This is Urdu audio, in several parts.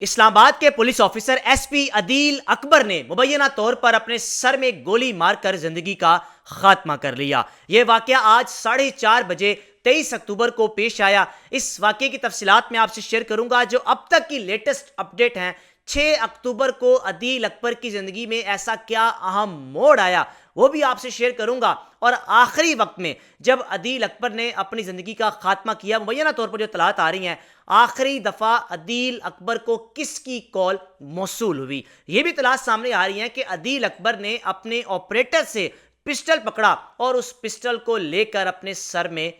اسلام آباد کے پولیس آفیسر ایس پی عدیل اکبر نے مبینہ طور پر اپنے سر میں گولی مار کر زندگی کا خاتمہ کر لیا۔ یہ واقعہ آج 4:30 بجے 23 اکتوبر کو پیش آیا۔ اس واقعے کی تفصیلات میں آپ سے شیئر کروں گا جو اب تک کی لیٹسٹ اپڈیٹ ہیں۔ 6 اکتوبر کو عدیل اکبر کی زندگی میں ایسا کیا اہم موڑ آیا وہ بھی آپ سے شیئر کروں گا، اور آخری وقت میں جب عدیل اکبر نے اپنی زندگی کا خاتمہ کیا، مبینہ طور پر جو اطلاعات آ رہی ہیں آخری دفعہ عدیل اکبر کو کس کی کال موصول ہوئی، یہ بھی اطلاعات سامنے آ رہی ہیں کہ عدیل اکبر نے اپنے آپریٹر سے پسٹل پکڑا اور اس پسٹل کو لے کر اپنے سر میں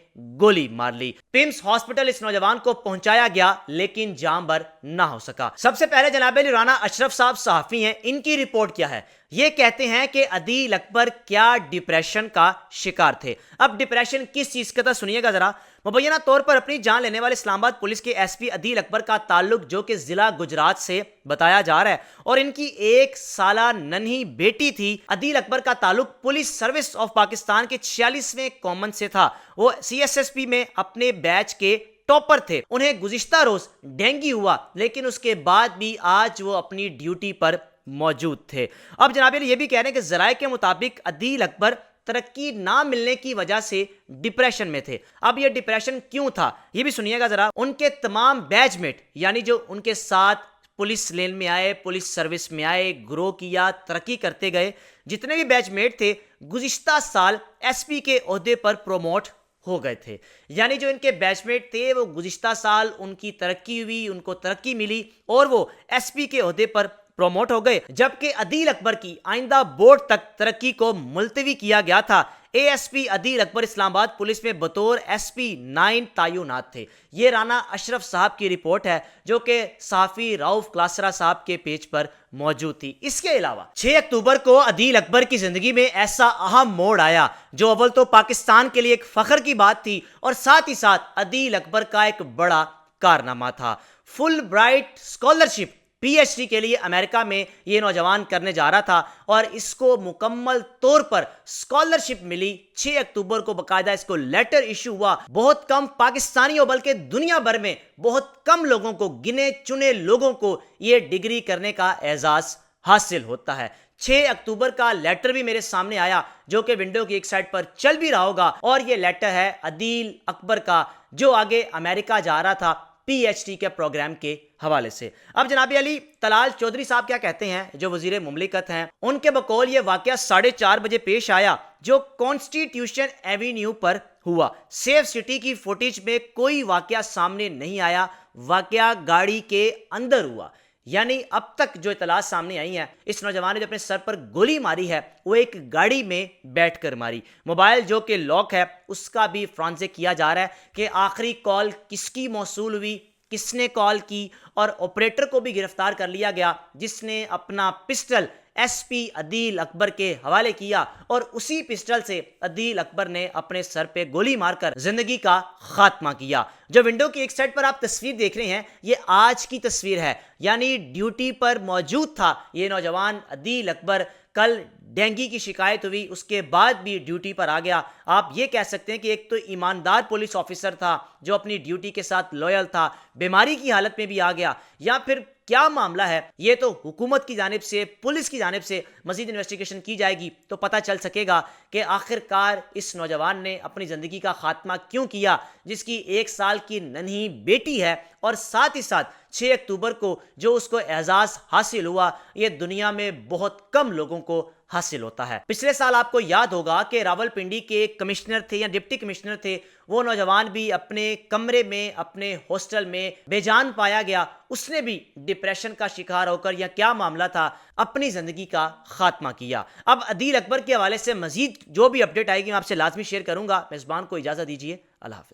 گولی مار لی۔ پیمز ہاسپٹل اس نوجوان کو پہنچایا گیا لیکن جان بر نہ ہو سکا۔ سب سے پہلے جناب علی رانا اشرف صاحب صحافی ہیں، ان کی رپورٹ کیا ہے؟ یہ کہتے ہیں کہ عدیل اکبر کیا ڈپریشن کا شکار تھے۔ اب ڈپریشن کس چیز کا تھا سنیے گا ذرا۔ مبینہ طور پر اپنی جان لینے والے اسلام آباد پولیس کے ایس پی عدیل اکبر کا تعلق جو کہ ضلع گجرات سے بتایا جا رہا ہے، اور ان کی 1 سالہ ننھی بیٹی تھی۔ عدیل اکبر کا تعلق پولیس سروس آف پاکستان کے 46ویں کامن سے تھا۔ وہ CSSP میں اپنے بیچ کے ٹاپر تھے۔ انہیں گزشتہ روز ڈینگی ہوا لیکن اس کے بعد بھی آج وہ اپنی ڈیوٹی پر موجود تھے۔ اب جناب یہ بھی کہہ رہے ہیں کہ ذرائع کے مطابق عدیل اکبر ترقی نہ ملنے کی وجہ سے ڈپریشن میں تھے۔ اب یہ ڈپریشن کیوں تھا یہ بھی سنیے گا ذرا۔ ان کے تمام بیچ میٹ یعنی جو ان کے ساتھ پولیس لین میں آئے، پولیس سروس میں آئے، گرو کیا، ترقی کرتے گئے، جتنے بھی بیچ میٹ تھے گزشتہ سال SP کے عہدے پر پروموٹ ہو گئے تھے۔ یعنی جو ان کے بیچ میٹ تھے وہ گزشتہ سال ان کی ترقی ہوئی، ان کو ترقی ملی اور وہ SP کے عہدے پر پروموٹ ہو گئے، جبکہ عدیل اکبر کی آئندہ بورڈ تک ترقی کو ملتوی کیا گیا تھا۔ ASP عدیل اکبر اسلام آباد پولیس میں بطور SP 9 تعینات تھے۔ یہ رانا اشرف صاحب کی رپورٹ ہے جو کہ صحافی رؤف کلاسرا صاحب کے پیج پر موجود تھی۔ اس کے علاوہ 6 اکتوبر کو عدیل اکبر کی زندگی میں ایسا اہم موڑ آیا جو اول تو پاکستان کے لیے ایک فخر کی بات تھی اور ساتھ ہی ساتھ عدیل اکبر کا ایک بڑا کارنامہ تھا۔ فل برائٹ اسکالرشپ PhD کے لیے امریکہ میں یہ نوجوان کرنے جا رہا تھا اور اس کو مکمل طور پر اسکالرشپ ملی۔ 6 اکتوبر کو باقاعدہ اس کو لیٹر ایشو ہوا۔ بہت کم پاکستانیوں بلکہ دنیا بھر میں بہت کم لوگوں کو، گنے چنے لوگوں کو یہ ڈگری کرنے کا اعزاز حاصل ہوتا ہے۔ 6 اکتوبر کا لیٹر بھی میرے سامنے آیا جو کہ ونڈو کی ایک سائڈ پر چل بھی رہا ہوگا، اور یہ لیٹر ہے عدیل اکبر کا جو آگے امریکہ جا رہا تھا PhD کے پروگرام کے حوالے سے۔ اب جناب علی طلال چودھری صاحب کیا کہتے ہیں جو وزیر مملکت ہیں؟ ان کے بقول یہ واقعہ 4:30 بجے پیش آیا جو کانسٹیٹیوشن ایوینیو پر ہوا۔ سیف سٹی کی فوٹیج میں کوئی واقعہ سامنے نہیں آیا، واقعہ گاڑی کے اندر ہوا۔ یعنی اب تک جو اطلاعات سامنے آئی ہیں اس نوجوان نے جو اپنے سر پر گولی ماری ہے وہ ایک گاڑی میں بیٹھ کر ماری۔ موبائل جو کہ لاک ہے اس کا بھی فرانزک کیا جا رہا ہے کہ آخری کال کس کی موصول ہوئی، کس نے کال کی، اور آپریٹر کو بھی گرفتار کر لیا گیا جس نے اپنا پسٹل SP عدیل اکبر کے حوالے کیا، اور اسی پسٹل سے عدیل اکبر نے اپنے سر پہ گولی مار کر زندگی کا خاتمہ کیا۔ جو ونڈو کی ایک سائڈ پر آپ تصویر دیکھ رہے ہیں یہ آج کی تصویر ہے، یعنی ڈیوٹی پر موجود تھا یہ نوجوان عدیل اکبر۔ کل ڈینگی کی شکایت ہوئی، اس کے بعد بھی ڈیوٹی پر آ گیا۔ آپ یہ کہہ سکتے ہیں کہ ایک تو ایماندار پولیس آفیسر تھا جو اپنی ڈیوٹی کے ساتھ لویل تھا، بیماری کی حالت میں بھی آ گیا، یا پھر کیا معاملہ ہے یہ تو حکومت کی جانب سے، پولیس کی جانب سے مزید انویسٹیگیشن کی جائے گی تو پتہ چل سکے گا کہ آخر کار اس نوجوان نے اپنی زندگی کا خاتمہ کیوں کیا جس کی 1 سال کی ننھی بیٹی ہے، اور ساتھ ہی ساتھ 6 اکتوبر کو جو اس کو اعزاز حاصل ہوا یہ دنیا میں بہت کم لوگوں کو حاصل ہوتا ہے۔ پچھلے سال آپ کو یاد ہوگا کہ راولپنڈی کے کمشنر تھے یا ڈپٹی کمشنر تھے، وہ نوجوان بھی اپنے کمرے میں، اپنے ہاسٹل میں بے جان پایا گیا۔ اس نے بھی ڈپریشن کا شکار ہو کر یا کیا معاملہ تھا اپنی زندگی کا خاتمہ کیا۔ اب عدیل اکبر کے حوالے سے مزید جو بھی اپڈیٹ آئے گی میں آپ سے لازمی شیئر کروں گا۔ میزبان کو اجازت دیجیے، اللہ حافظ۔